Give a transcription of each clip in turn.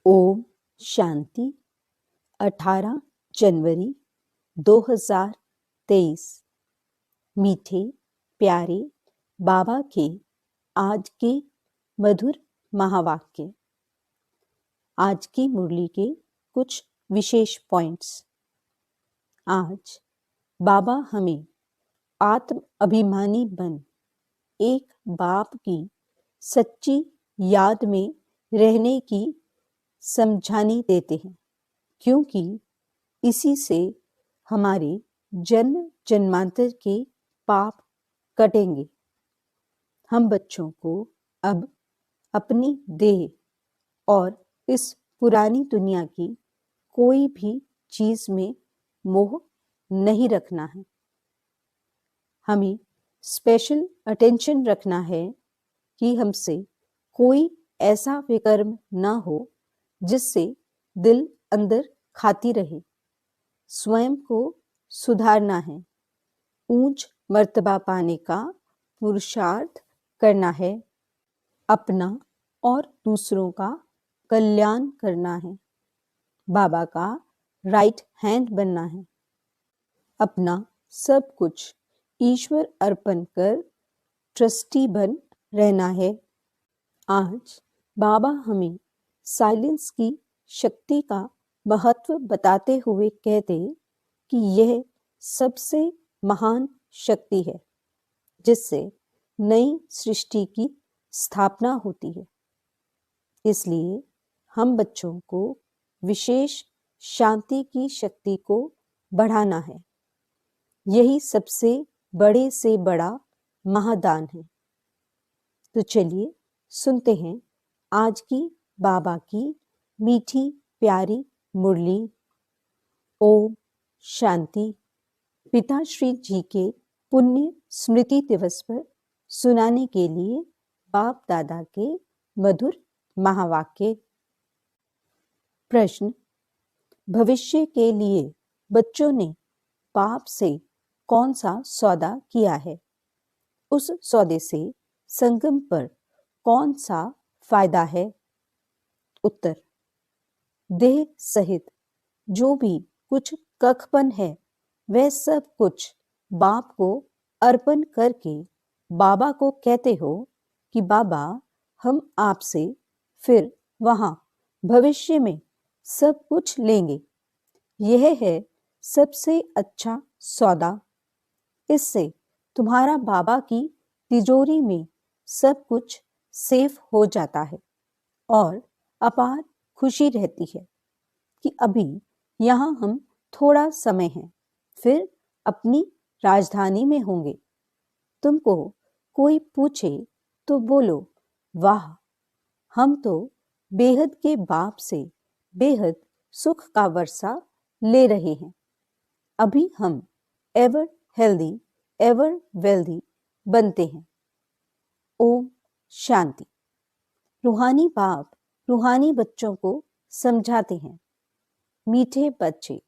ओम शांति। 18 जनवरी 2023। मीठे प्यारे बाबा के आज के मधुर महावाक्य। आज की मुरली के कुछ विशेष पॉइंट्स। आज बाबा हमें आत्म अभिमानी बन एक बाप की सच्ची याद में रहने की समझानी देते हैं, क्योंकि इसी से हमारे जन्म जन्मांतर के पाप कटेंगे। हम बच्चों को अब अपनी देह और इस पुरानी दुनिया की कोई भी चीज में मोह नहीं रखना है। हमें स्पेशल अटेंशन रखना है कि हमसे कोई ऐसा विकर्म ना हो जिससे दिल अंदर खाती रहे। स्वयं को सुधारना है, ऊंच मर्तबा पाने का पुरुषार्थ करना है, अपना और दूसरों का कल्याण करना है, बाबा का राइट हैंड बनना है, अपना सब कुछ ईश्वर अर्पण कर ट्रस्टी बन रहना है। आज बाबा हमें साइलेंस की शक्ति का महत्व बताते हुए कहते कि यह सबसे महान शक्ति है जिससे नई सृष्टि की स्थापना होती है। इसलिए हम बच्चों को विशेष शांति की शक्ति को बढ़ाना है। यही सबसे बड़े से बड़ा महादान है। तो चलिए सुनते हैं आज की बाबा की मीठी प्यारी मुरली। ओम शांति। पिताश्री जी के पुण्य स्मृति दिवस पर सुनाने के लिए बाप दादा के मधुर महावाक्य। प्रश्न: भविष्य के लिए बच्चों ने पाप से कौन सा सौदा किया है? उस सौदे से संगम पर कौन सा फायदा है? उत्तर: देह सहित जो भी कुछ कखपन है वह सब कुछ बाप को अर्पण करके बाबा को कहते हो कि बाबा हम आपसे फिर वहां भविष्य में सब कुछ लेंगे। यह है सबसे अच्छा सौदा। इससे तुम्हारा बाबा की तिजोरी में सब कुछ सेफ हो जाता है और अपार खुशी रहती है कि अभी यहाँ हम थोड़ा समय है, फिर अपनी राजधानी में होंगे। तुमको कोई पूछे तो बोलो, वाह, हम तो बेहद के बाप से बेहद सुख का वर्षा ले रहे हैं। अभी हम एवर हेल्दी एवर वेल्दी बनते हैं। ओम शांति। रूहानी बाप रूहानी बच्चों को समझाते हैं, मीठे बच्चे,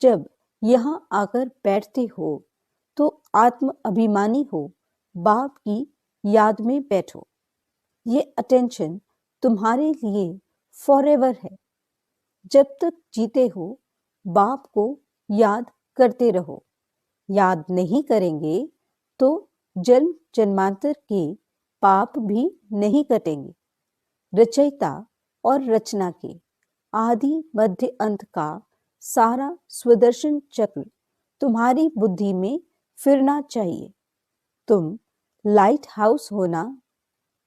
जब यहाँ आकर बैठते हो तो आत्म अभिमानी हो, बाप की याद में बैठो। ये अटेंशन तुम्हारे लिए फॉरएवर है। जब तक जीते हो बाप को याद करते रहो। याद नहीं करेंगे तो जन्म जन्मांतर के पाप भी नहीं कटेंगे। रचयिता और रचना के आदि मध्य अंत का सारा स्वदर्शन चक्र तुम्हारी बुद्धि में फिरना चाहिए। तुम लाइट हाउस होना।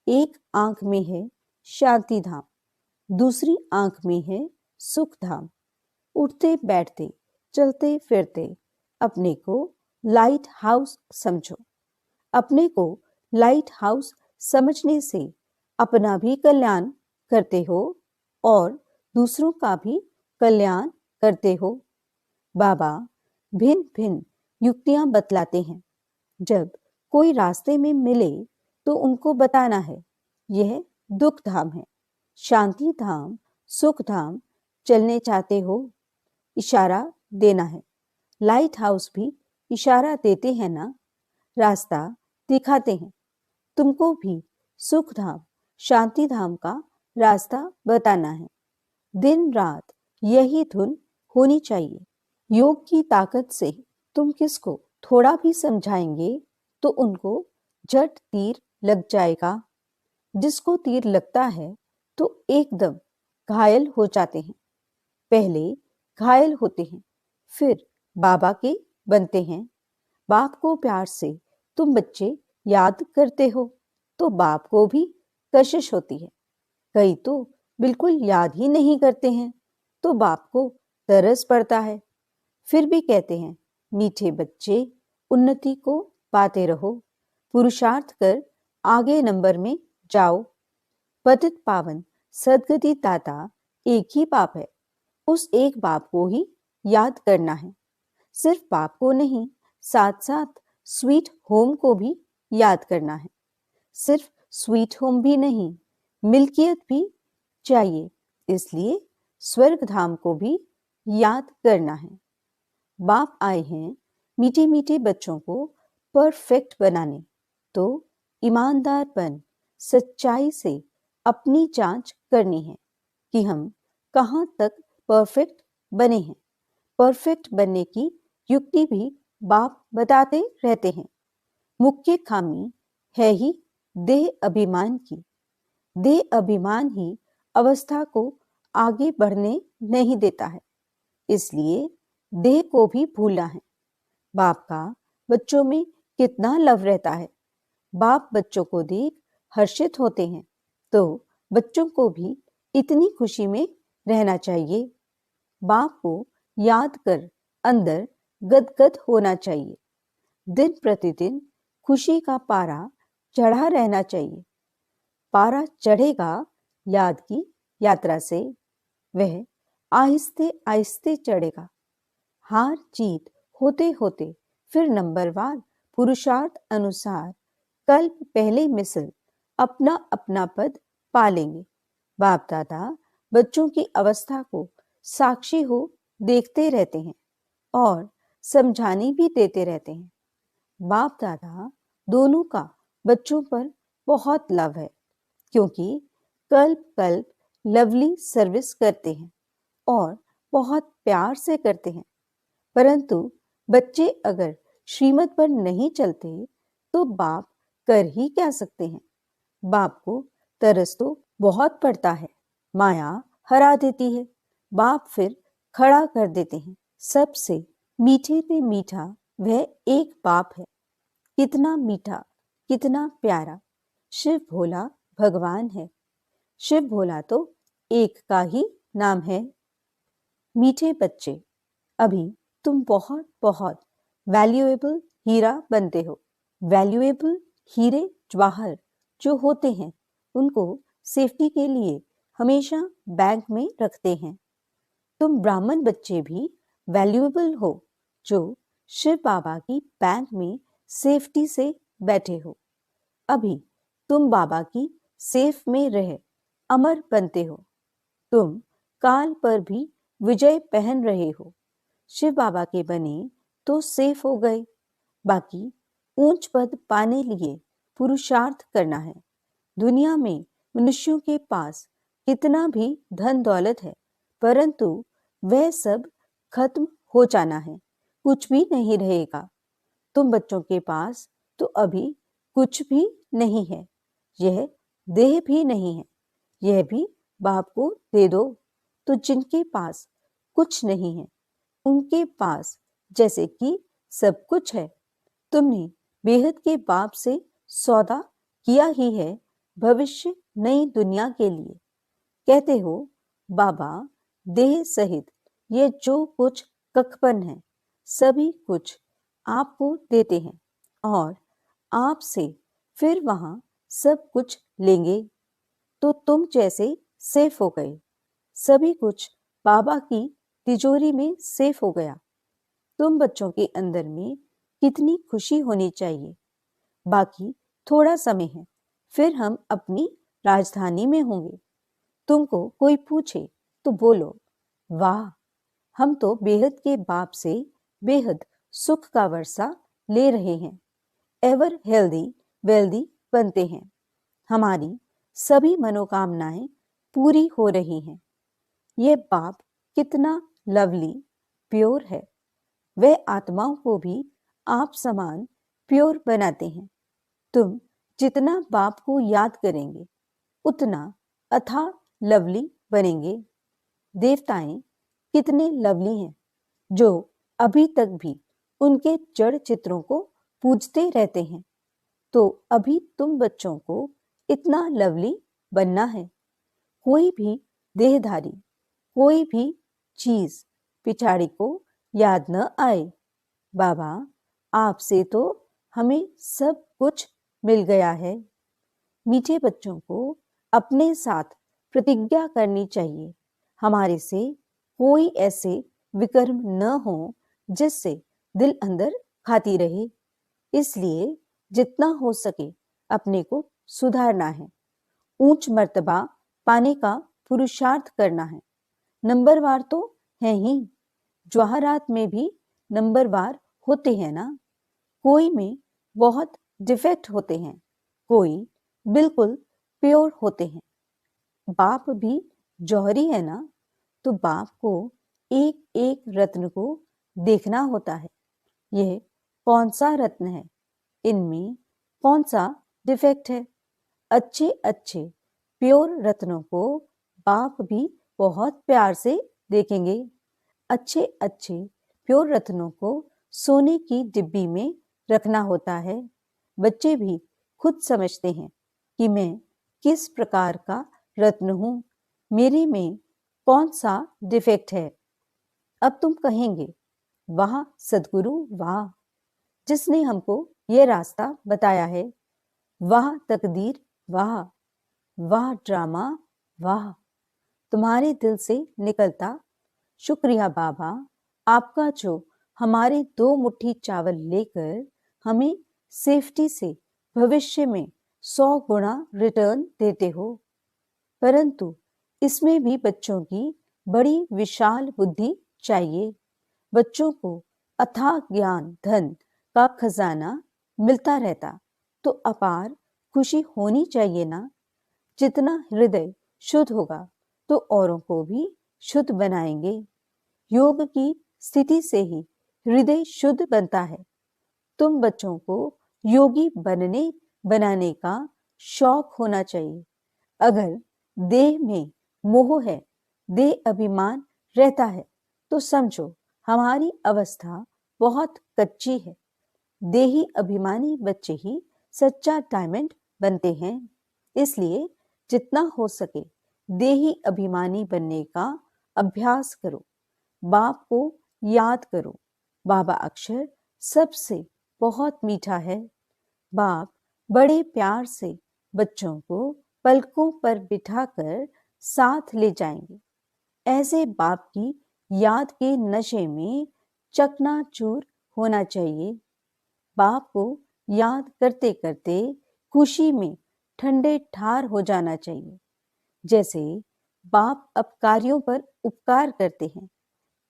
एक आंख में है शांति धाम, दूसरी आंख में है सुख धाम। उठते बैठते चलते फिरते अपने को लाइट हाउस समझो। अपने को लाइट हाउस समझने से अपना भी कल्याण करते हो और दूसरों का भी कल्याण करते हो। बाबा भिन्न भिन्न युक्तियां बतलाते हैं। जब कोई रास्ते में मिले तो उनको बताना है, यह दुख धाम है, शांति धाम, सुख धाम चलने चाहते हो, इशारा देना है। लाइट हाउस भी इशारा देते हैं ना, रास्ता दिखाते हैं। तुमको भी सुख धाम शांति धाम का रास्ता बताना है। दिन रात यही धुन होनी चाहिए। योग की ताकत से तुम किसको थोड़ा भी समझाएंगे तो उनको झट तीर लग जाएगा। जिसको तीर लगता है तो एकदम घायल हो जाते हैं। पहले घायल होते हैं, फिर बाबा के बनते हैं। बाप को प्यार से तुम बच्चे याद करते हो तो बाप को भी कशिश होती है। कई तो बिल्कुल याद ही नहीं करते हैं तो बाप को तरस पड़ता है। फिर भी कहते हैं, मीठे बच्चे उन्नति को पाते रहो, पुरुषार्थ कर आगे नंबर में जाओ। पतित पावन सदगति दाता एक ही बाप है। उस एक बाप को ही याद करना है। सिर्फ बाप को नहीं, साथ साथ स्वीट होम को भी याद करना है। सिर्फ स्वीट होम भी नहीं, मिल्कियत भी चाहिए। इसलिए स्वर्ग धाम को भी याद करना है। बाप आए हैं मीठे मीठे बच्चों को परफेक्ट बनाने। तो ईमानदारपन, सच्चाई से अपनी जांच करनी है कि हम कहाँ तक परफेक्ट बने हैं। परफेक्ट बनने की युक्ति भी बाप बताते रहते हैं। मुख्य खामी है ही देह अभिमान की। देह अभिमान ही अवस्था को आगे बढ़ने नहीं देता है। इसलिए देह को भी भूलना है। बाप का बच्चों में कितना लव रहता है। बाप बच्चों को देख हर्षित होते हैं तो बच्चों को भी इतनी खुशी में रहना चाहिए। बाप को याद कर अंदर गदगद होना चाहिए। दिन प्रतिदिन खुशी का पारा चढ़ा रहना चाहिए। पारा चढ़ेगा याद की यात्रा से, वह आहिस्ते आहिस्ते चढ़ेगा। हार जीत होते होते फिर नंबरवार पुरुषार्थ अनुसार कल्प पहले मिसल अपना अपना पद पा लेंगे। बाप दादा बच्चों की अवस्था को साक्षी हो देखते रहते हैं और समझाने भी देते रहते हैं। बाप दादा दोनों का बच्चों पर बहुत लव है, क्योंकि कल्प कल्प लवली सर्विस करते हैं और बहुत प्यार से करते हैं। परंतु बच्चे अगर श्रीमत पर नहीं चलते तो बाप कर ही क्या सकते हैं। बाप को तरस तो बहुत पड़ता है, माया हरा देती है। बाप फिर खड़ा कर देते हैं। सबसे मीठे में मीठा वह एक बाप है। कितना मीठा, कितना प्यारा। शिव भोला भगवान है। शिव भोला तो एक का ही नाम है। मीठे बच्चे, अभी तुम बहुत बहुत वैल्यूएबल हीरा बनते हो। वैल्यूएबल हीरे जवाहर जो होते हैं उनको सेफ्टी के लिए हमेशा बैंक में रखते हैं। तुम ब्राह्मण बच्चे भी वैल्यूएबल हो जो शिव बाबा की बैंक में सेफ्टी से बैठे हो। अभी तुम बाबा की सेफ में रह अमर बनते हो। तुम काल पर भी विजय पहन रहे हो। शिव बाबा के बने तो सेफ हो गए। बाकी ऊंच पद पाने लिए पुरुषार्थ करना है। दुनिया में मनुष्यों के पास कितना भी धन दौलत है, परंतु वह सब खत्म हो जाना है, कुछ भी नहीं रहेगा। तुम बच्चों के पास तो अभी कुछ भी नहीं है। यह देह भी नहीं है, यह भी बाप को दे दो। तो जिनके पास कुछ नहीं है उनके पास जैसे कि सब कुछ है। तुमने बेहद के बाप से सौदा किया ही है भविष्य नई दुनिया के लिए। कहते हो बाबा देह सहित ये जो कुछ कखपन है सभी कुछ आपको देते हैं और आपसे फिर वहां सब कुछ लेंगे। तो तुम जैसे सेफ हो गए। सभी कुछ बाबा की तिजोरी में सेफ हो गया। तुम बच्चों के अंदर में कितनी खुशी होनी चाहिए। बाकी थोड़ा समय है, फिर हम अपनी राजधानी में होंगे। तुमको कोई पूछे तो बोलो, वाह, हम तो बेहद के बाप से बेहद सुख का वर्षा ले रहे हैं। एवर हेल्दी वेल्दी बनते हैं। हमारी सभी मनोकामनाएं पूरी हो रही हैं। ये बाप कितना लवली, प्योर है। वह आत्माओं को भी आप समान प्योर बनाते हैं। तुम जितना बाप को याद करेंगे उतना अथाह लवली बनेंगे। देवताएं कितने लवली हैं जो अभी तक भी उनके जड़ चित्रों को पूजते रहते हैं। तो अभी तुम बच्चों को इतना लवली बनना है। कोई भी देहधारी, कोई भी चीज पिछाड़ी को याद न आए। बाबा, आपसे तो हमें सब कुछ मिल गया है। मीठे बच्चों को अपने साथ प्रतिज्ञा करनी चाहिए, हमारे से कोई ऐसे विकर्म न हो जिससे दिल अंदर खाती रहे। इसलिए जितना हो सके अपने को सुधारना है, ऊंच मर्तबा पाने का पुरुषार्थ करना है। नंबरवार तो है ही, जवाहरात में भी नंबरवार होते हैं ना। कोई में बहुत डिफेक्ट होते हैं, कोई बिल्कुल प्योर होते हैं। बाप भी जौहरी है ना, तो बाप को एक एक रत्न को देखना होता है। यह कौन सा रत्न है, इनमें कौन सा डिफेक्ट है। अच्छे अच्छे प्योर रत्नों को बाप भी बहुत प्यार से देखेंगे। अच्छे अच्छे प्योर रत्नों को सोने की डिब्बी में रखना होता है। बच्चे भी खुद समझते हैं कि मैं किस प्रकार का रत्न हूं, मेरे में कौन सा डिफेक्ट है। अब तुम कहेंगे, वाह सदगुरु वाह, जिसने हमको ये रास्ता बताया है। वाह तकदीर वाह, वाह ड्रामा वाह। तुम्हारे दिल से निकलता शुक्रिया बाबा, आपका जो हमारे 2 मुट्ठी चावल लेकर हमें सेफ्टी से भविष्य में 100 गुना रिटर्न देते हो। परंतु इसमें भी बच्चों की बड़ी विशाल बुद्धि चाहिए। बच्चों को अथाह ज्ञान धन का खजाना मिलता रहता तो अपार खुशी होनी चाहिए ना। जितना हृदय शुद्ध होगा तो औरों को भी शुद्ध बनाएंगे। योग की स्थिति से ही हृदय शुद्ध बनता है। तुम बच्चों को योगी बनाने का शौक होना चाहिए। अगर देह में मोह है, देह अभिमान रहता है, तो समझो हमारी अवस्था बहुत कच्ची है। देही अभिमानी बच्चे ही सच्चा डायमंड बनते हैं। इसलिए जितना हो सके देही अभिमानी बनने का अभ्यास करो। बाप को याद करो। बाबा अक्षर सबसे बहुत मीठा है। बाप बड़े प्यार से बच्चों को पलकों पर बिठाकर साथ ले जाएंगे। ऐसे बाप की याद के नशे में चकनाचूर होना चाहिए। बाप को याद करते करते खुशी में ठंडे ठार हो जाना चाहिए। जैसे बाप अपकारियों पर उपकार करते हैं,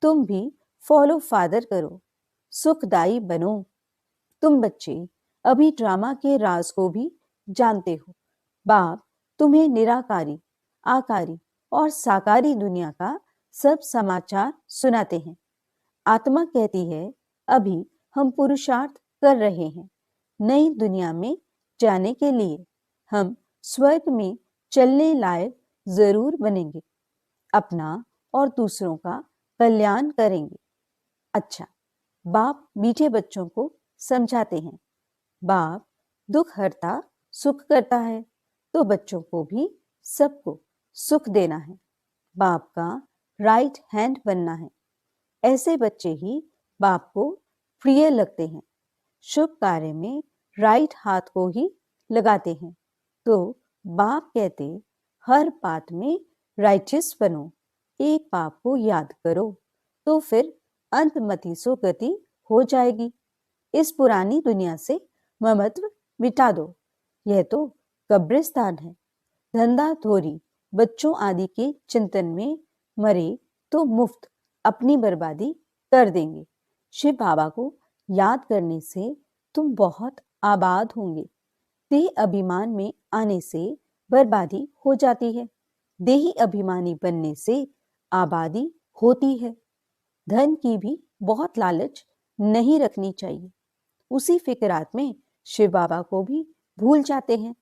तुम भी फॉलो फादर करो, सुखदाई बनो। तुम बच्चे अभी ड्रामा के राज को भी जानते हो। बाप तुम्हें निराकारी, आकारी और साकारी दुनिया का सब समाचार सुनाते हैं। आत्मा कहती है, अभी हम पुरुषार्थ कर रहे हैं नई दुनिया में जाने के लिए। हम स्वर्ग में चलने लायक जरूर बनेंगे, अपना और दूसरों का कल्याण करेंगे। अच्छा, बाप मीठे बच्चों को समझाते हैं। बाप दुख हरता सुख करता है, तो बच्चों को भी सबको सुख देना है। बाप का राइट हैंड बनना है। ऐसे बच्चे ही बाप को प्रिय लगते हैं। शुभ कार्य में राइट हाथ को ही लगाते हैं। तो बाप कहते, हर बात में राइचियस बनो, एक बाप को याद करो, तो फिर अंतमति सो गति हो जाएगी। इस पुरानी दुनिया से ममत्व मिटा दो। यह तो कब्रिस्तान है। धंधा धोरी बच्चों आदि के चिंतन में मरे तो मुफ्त अपनी बर्बादी कर देंगे। शिव बाबा को याद करने से तुम बहुत आबाद होंगे। देह अभिमान में आने से बर्बादी हो जाती है। देही अभिमानी बनने से आबादी होती है। धन की भी बहुत लालच नहीं रखनी चाहिए। उसी फिक्रात में शिव बाबा को भी भूल जाते हैं।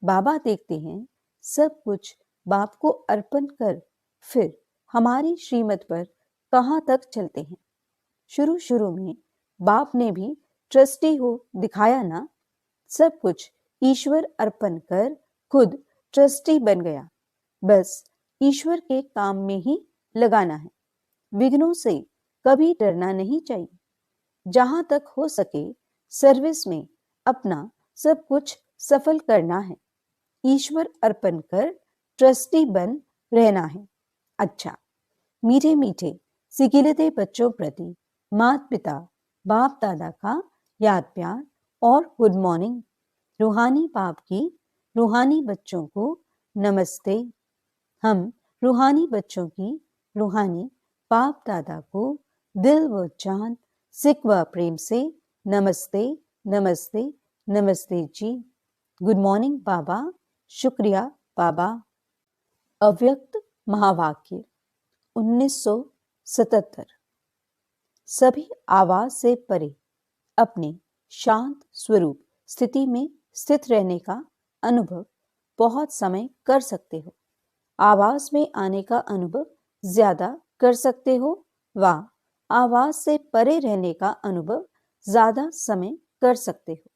बाबा देखते हैं सब कुछ बाप को अर्पण कर फिर हमारी श्रीमत पर कहाँ तक चलते हैं। शुरू शुरू में बाप ने भी ट्रस्टी हो दिखाया ना। सब कुछ ईश्वर अर्पण कर खुद ट्रस्टी बन गया। बस ईश्वर के काम में ही लगाना है। विघ्नों से कभी डरना नहीं चाहिए। जहां तक हो सके सर्विस में अपना सब कुछ सफल करना है। ईश्वर अर्पण कर ट्रस्टी बन रहना है। अच्छा, मीठे मीठे सिकिलते बच्चों प्रति माता पिता बाप दादा का याद प्यार और गुड मॉर्निंग। रूहानी बाप की रूहानी बच्चों को नमस्ते। हम रूहानी बच्चों की रूहानी बाप दादा को दिल व जान सिक व प्रेम से नमस्ते नमस्ते नमस्ते जी। गुड मॉर्निंग बाबा। शुक्रिया बाबा। अव्यक्त महावाक्य 1977। सभी आवाज से परे अपने शांत स्वरूप स्थिति में स्थित रहने का अनुभव बहुत समय कर सकते हो। आवाज में आने का अनुभव ज्यादा कर सकते हो व आवाज से परे रहने का अनुभव ज्यादा समय कर सकते हो।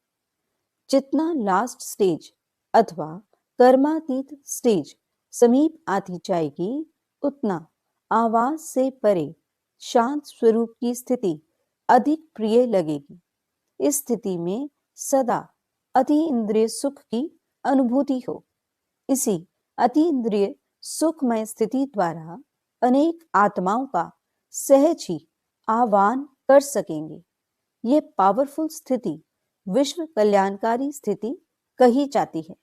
जितना लास्ट स्टेज अथवा कर्मातीत स्टेज समीप आती जाएगी उतना आवाज से परे शांत स्वरूप की स्थिति अधिक प्रिय लगेगी। इस स्थिति में सदा अति इंद्रिय सुख की अनुभूति हो। इसी अति इंद्रिय सुखमय स्थिति द्वारा अनेक आत्माओं का सहज ही आह्वान कर सकेंगे। ये पावरफुल स्थिति विश्व कल्याणकारी स्थिति कही जाती है।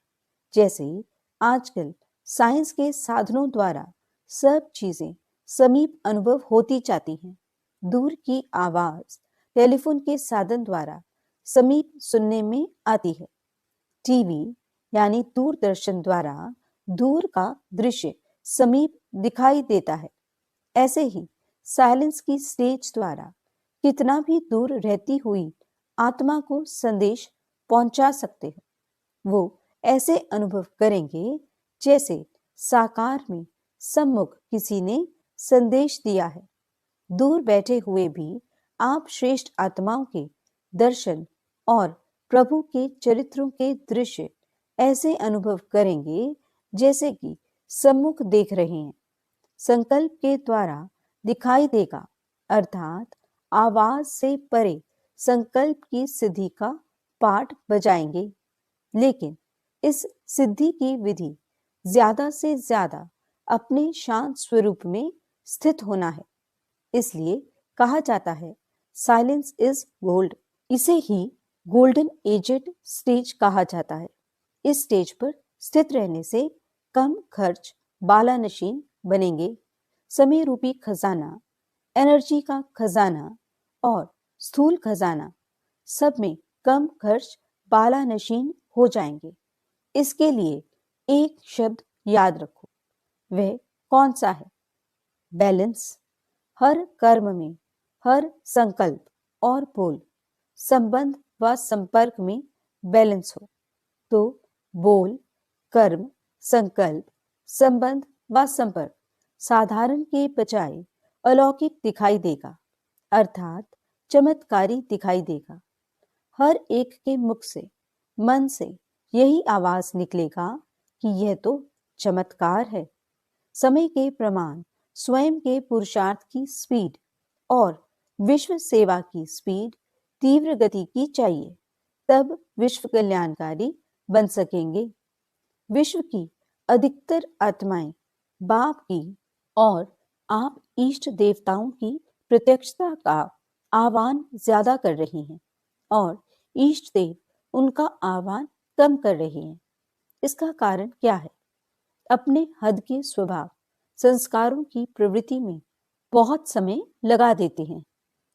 जैसे आजकल साइंस के साधनों द्वारा सब चीजें समीप अनुभव होती जाती हैं। दूर की आवाज टेलीफोन के साधन द्वारा समीप सुनने में आती है। टीवी यानी दूरदर्शन द्वारा दूर का दृश्य समीप दिखाई देता है। ऐसे ही साइलेंस की स्टेज द्वारा कितना भी दूर रहती हुई आत्मा को संदेश पहुंचा सकते हो। वो ऐसे अनुभव करेंगे जैसे साकार में सम्मुख किसी ने संदेश दिया है। दूर बैठे हुए भी आप श्रेष्ठ आत्माओं के दर्शन और प्रभु के चरित्रों के दृश्य ऐसे अनुभव करेंगे जैसे कि सम्मुख देख रहे हैं। संकल्प के द्वारा दिखाई देगा, अर्थात आवाज से परे संकल्प की सिद्धि का पाठ बजाएंगे। लेकिन इस सिद्धि की विधि ज्यादा से ज्यादा अपने शांत स्वरूप में स्थित होना है। इसलिए कहा जाता है साइलेंस इज गोल्ड। इसे ही गोल्डन एजेड स्टेज कहा जाता है। इस स्टेज पर स्थित रहने से कम खर्च बालानशीन बनेंगे। समय रूपी खजाना, एनर्जी का खजाना और स्थूल खजाना सब में कम खर्च बालानशीन हो जाएंगे। इसके लिए एक शब्द याद रखो। वह कौन सा है? बैलेंस। हर कर्म में, हर संकल्प और बोल, संबंध व संपर्क में बैलेंस हो तो बोल, कर्म, संकल्प, संबंध व संपर्क साधारण के बजाय अलौकिक दिखाई देगा, अर्थात चमत्कारी दिखाई देगा। हर एक के मुख से, मन से यही आवाज निकलेगा कि यह तो चमत्कार है। समय के प्रमाण स्वयं के पुरुषार्थ की स्पीड और विश्व सेवा की स्पीड तीव्र गति की चाहिए, तब विश्व कल्याणकारी बन सकेंगे। विश्व की अधिकतर आत्माएं बाप की और आप इष्ट देवताओं की प्रत्यक्षता का आह्वान ज्यादा कर रही हैं और इष्ट देव उनका आह्वान कम कर रहे हैं। इसका कारण क्या है? अपने हद के स्वभाव संस्कारों की प्रवृत्ति में बहुत समय लगा देते हैं।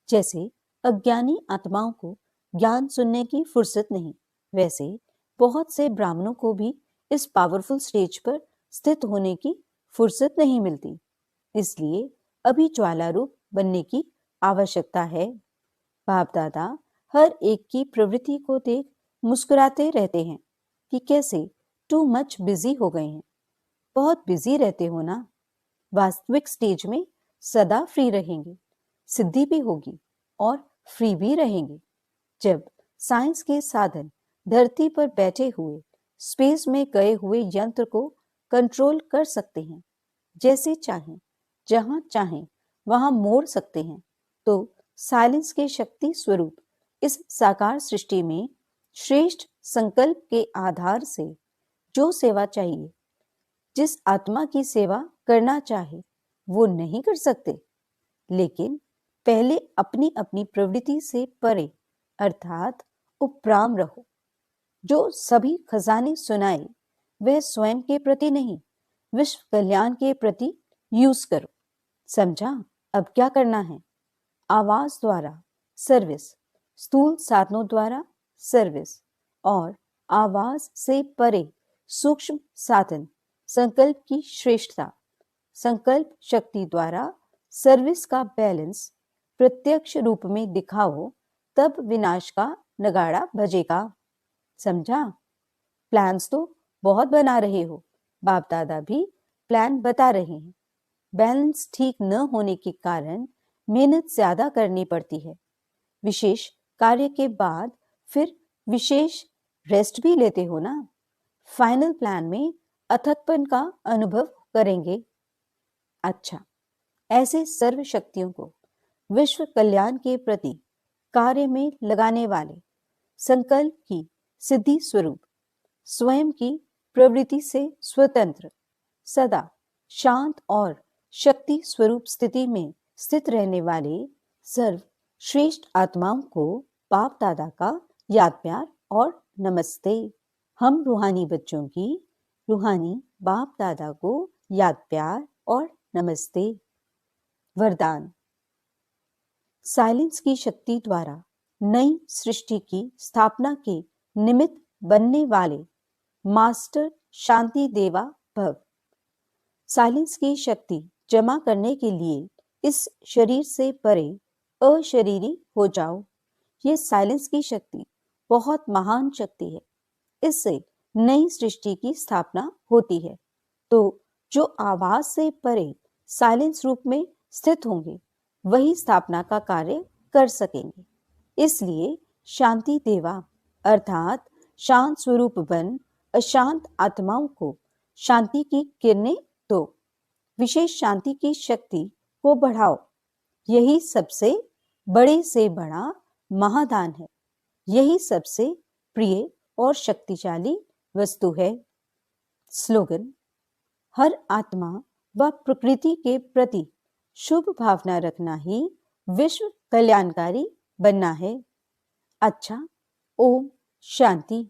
जैसे अज्ञानी आत्माओं को ज्ञान सुनने की फुर्सत नहीं, वैसे बहुत से ब्राह्मणों को भी इस पावरफुल स्टेज पर स्थित होने की फुर्सत नहीं मिलती। इसलिए अभी ज्वाला रूप बनने की आवश्यकता है। बाप दादा हर एक की प्रवृत्ति को देख मुस्कुराते रहते हैं कि कैसे टू मच बिजी हो गए हैं। बहुत बिजी रहते हो ना। वास्तविक स्टेज में सदा फ्री रहेंगे, सिद्धि भी होगी और फ्री भी रहेंगे। जब साइंस के साधन धरती पर बैठे हुए स्पेस में गए हुए यंत्र को कंट्रोल कर सकते हैं, जैसे चाहें जहां चाहें वहां मोड़ सकते हैं, तो साइलेंस के शक्ति स्वरूप इस साकार सृष्टि में श्रेष्ठ संकल्प के आधार से जो सेवा चाहिए, जिस आत्मा की सेवा करना चाहे वो नहीं कर सकते, लेकिन पहले अपनी अपनी प्रवृत्ति से परे अर्थात उपराम रहो। जो सभी खजाने सुनाए वह स्वयं के प्रति नहीं, विश्व कल्याण के प्रति यूज करो। समझा? अब क्या करना है? आवाज द्वारा सर्विस, स्थूल साधनों द्वारा सर्विस और आवाज से परे सूक्ष्म साधन संकल्प की श्रेष्ठता, संकल्प शक्ति द्वारा सर्विस का बैलेंस प्रत्यक्ष रूप में दिखाओ, तब विनाश का नगाड़ा बजेगा। समझा? प्लान्स तो बहुत बना रहे हो, बाप दादा भी प्लान बता रहे हैं। बैलेंस ठीक न होने के कारण मेहनत ज्यादा करनी पड़ती है। विशेष कार्य के बाद फिर विशेष रेस्ट भी लेते हो ना। फाइनल प्लान में अथकपन का अनुभव करेंगे। अच्छा, ऐसे सर्व शक्तियों को विश्व कल्याण के प्रति कार्य में लगाने वाले संकल्प की सिद्धि स्वरूप स्वयं की प्रवृत्ति से स्वतंत्र, सदा शांत और शक्ति स्वरूप स्थिति में स्थित रहने वाले सर्व श्रेष्ठ आत्माओं को बाप दादा का याद प्यार और नमस्ते। हम रूहानी बच्चों की रूहानी बाप दादा को याद प्यार और नमस्ते। वरदान। साइलेंस की शक्ति द्वारा नई सृष्टि की स्थापना के निमित्त बनने वाले मास्टर शांति देवा भव। साइलेंस की शक्ति जमा करने के लिए इस शरीर से परे अशरीरी हो जाओ। ये साइलेंस की शक्ति बहुत महान शक्ति है। इससे नई सृष्टि की स्थापना होती है। तो जो आवाज से परे साइलेंस रूप में स्थित होंगे वही स्थापना का कार्य कर सकेंगे। इसलिए शांति देवा अर्थात शांत स्वरूप बन अशांत आत्माओं को शांति की किरणें दो। विशेष शांति की शक्ति को बढ़ाओ। यही सबसे बड़े से बड़ा महादान है। यही सबसे प्रिय और शक्तिशाली वस्तु है। स्लोगन। हर आत्मा व प्रकृति के प्रति शुभ भावना रखना ही विश्व कल्याणकारी बनना है। अच्छा, ओम शांति।